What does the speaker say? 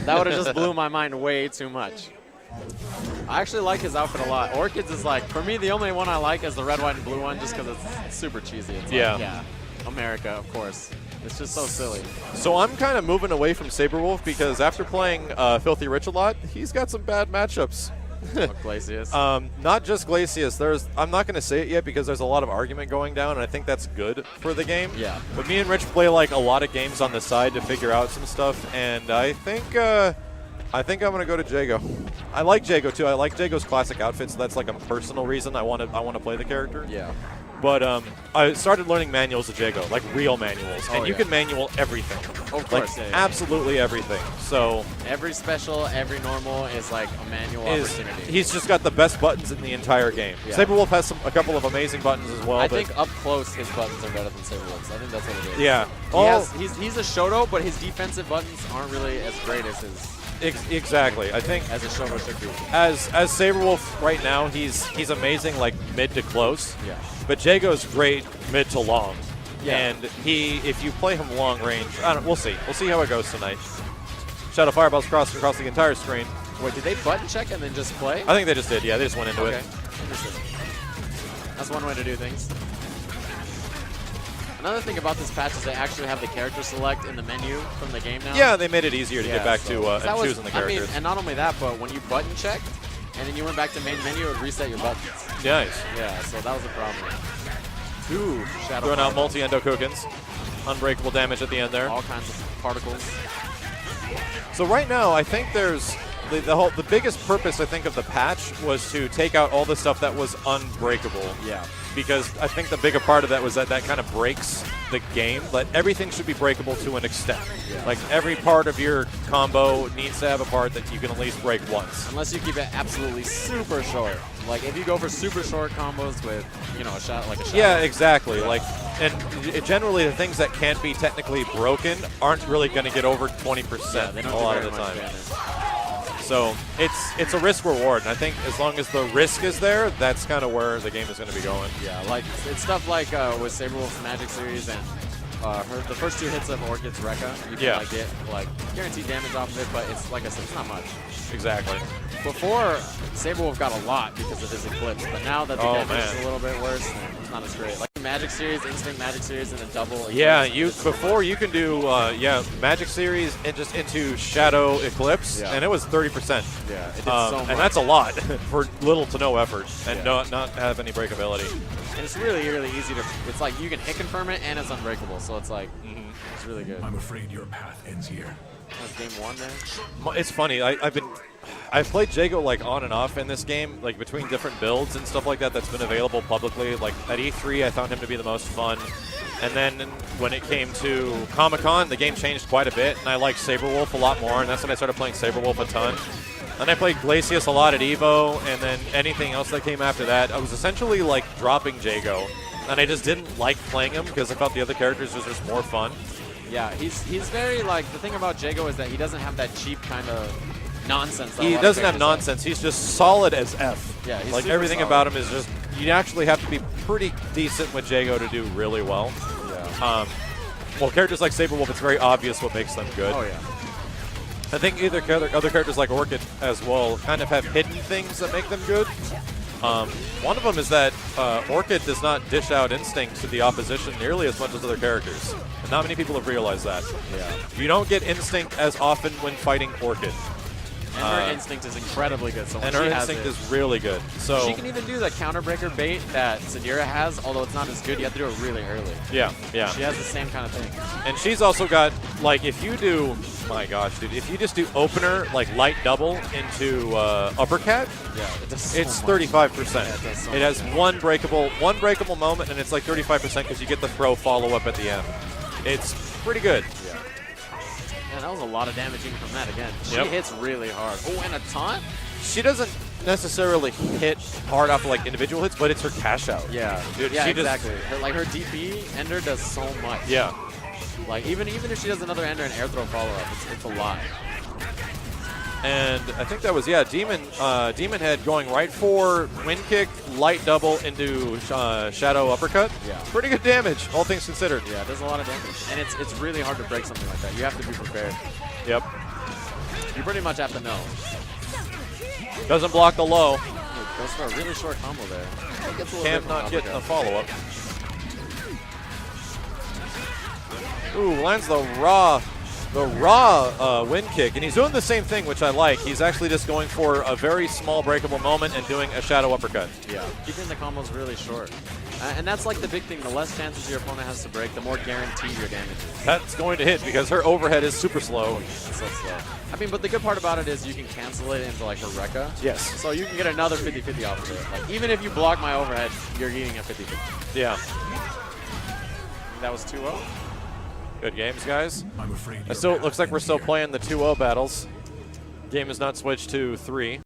That would have just blew my mind way too much. I actually like his outfit a lot. Orchid's is like, for me, the only one I like is the red, white, and blue one just because it's super cheesy. It's like, yeah, America, of course. It's just so silly. So I'm kind of moving away from Saberwolf because after playing Filthy Rich a lot, he's got some bad matchups. Glacius. Not just Glacius. I'm not going to say it yet because there's a lot of argument going down, and I think that's good for the game. Yeah. But me and Rich play like a lot of games on the side to figure out some stuff, and I think I'm going to go to Jago. I like Jago too. I like Jago's classic outfits. So that's like a personal reason I want to play the character. Yeah. But I started learning manuals of Jago, like real manuals, and you can manual everything. Of course, like absolutely everything. So every special, every normal is like a manual opportunity. He's just got the best buttons in the entire game. Yeah. Saberwolf has a couple of amazing buttons as well. I think up close his buttons are better than Saberwolf's. I think that's what it is. Yeah. He's a Shoto, but his defensive buttons aren't really as great as his. Exactly. I think as a Shoto should be. As Saberwolf right now, he's amazing like mid to close. Yeah. But Jago's great mid to long. Yeah. And if you play him long range, we'll see. We'll see how it goes tonight. Shadow Fireballs crossed across the entire screen. Wait, did they button check and then just play? I think they just did. Yeah, they just went into it. Interesting. That's one way to do things. Another thing about this patch is they actually have the character select in the menu from the game now. Yeah, they made it easier to get back to choosing the characters. I mean, and not only that, but when you button checked and then you went back to main menu, it would reset your buttons. Nice. Yeah, so that was a problem. 2 Shadow Throwing out multi-endo Kukens. Unbreakable damage at the end there. All kinds of particles. So right now, I think there's the biggest purpose, I think, of the patch was to take out all the stuff that was unbreakable. Yeah. Because I think the bigger part of that was that kind of breaks the game. But everything should be breakable to an extent. Yeah. Like every part of your combo needs to have a part that you can at least break once. Unless you keep it absolutely super short. Like if you go for super short combos with, a shot like a shot. Yeah, exactly. Like, and generally the things that can't be technically broken aren't really going to get over 20% a lot of the time. So it's a risk reward, and I think as long as the risk is there, that's kind of where the game is going to be going. Yeah, like it's stuff like with Saberwolf's Magic Series and the first 2 hits of Orchid's Rekka, you can get guaranteed damage off of it, but it's like I said, it's not much. Exactly. Before, Saberwolf got a lot because of his Eclipse, but now that the damage is a little bit worse, it's not as great. Like the Magic Series, Instinct Magic Series, and a double Eclipse. Yeah, before you can do Magic Series and just into Shadow Eclipse, and it was 30%. Yeah, it did so much. And that's a lot for little to no effort and not have any breakability. And it's really, really easy to. It's like you can hit confirm it and it's unbreakable, so it's like it's really good. I'm afraid your path ends here. That's game 1 there. It's funny. I've played Jago like on and off in this game, like between different builds and stuff like that that's been available publicly. Like at E3, I found him to be the most fun. And then when it came to Comic-Con, the game changed quite a bit, and I liked Saberwolf a lot more, and that's when I started playing Saberwolf a ton. Then I played Glacius a lot at EVO, and then anything else that came after that, I was essentially like dropping Jago. And I just didn't like playing him because I felt the other characters was just more fun. Yeah, he's very like, the thing about Jago is that he doesn't have that cheap kind of nonsense. He doesn't have nonsense. He's just solid as F. Yeah, he's like everything solid about him is just, you actually have to be pretty decent with Jago to do really well. Yeah. Well, characters like Saberwolf, it's very obvious what makes them good. Oh, yeah. I think other characters like Orchid as well kind of have hidden things that make them good. One of them is that Orchid does not dish out Instinct to the opposition nearly as much as other characters. And not many people have realized that. Yeah. You don't get Instinct as often when fighting Orchid. And her Instinct is incredibly good. So when and her Instinct is really good. So she can even do the counterbreaker bait that Zadira has, although it's not as good. You have to do it really early. Yeah, yeah. She has the same kind of thing. And she's also got, like, if you do, my gosh, dude, if you just do opener, like light double into uppercut, it does it's so 35%. Yeah, it has one breakable moment, and it's like 35% because you get the throw follow-up at the end. It's pretty good. Yeah. Man, that was a lot of damage even from that again. She hits really hard. Oh, and a taunt? She doesn't necessarily hit hard off of like individual hits, but it's her cash out. Yeah, dude. Yeah, she exactly. Her DP Ender does so much. Yeah. Like even if she does another Ender and air throw follow up, it's a lot. And I think that was DemonHead going right for wind kick, light double into shadow uppercut. Yeah. Pretty good damage, all things considered. Yeah, there's a lot of damage, and it's really hard to break something like that. You have to be prepared. Yep. You pretty much have to know. Doesn't block the low. Ooh, goes for a really short combo there. Gets a little Cam bit not from getting the uppercut. follow-up. Ooh, lands the raw wind kick, and he's doing the same thing, which I like. He's actually just going for a very small breakable moment and doing a shadow uppercut. Yeah, keeping the combos really short. And that's like the big thing. The less chances your opponent has to break, the more guaranteed your damage is. That's going to hit because her overhead is super slow. It's so slow. I mean, but the good part about it is you can cancel it into like a Rekka. Yes. So you can get another 50-50 off of it. Like, even if you block my overhead, you're getting a 50-50. Yeah. That was 2-0. Good games, guys. I'm afraid It your still path looks like we're ends still here. playing the 2-0 battles. Game has not switched to 3.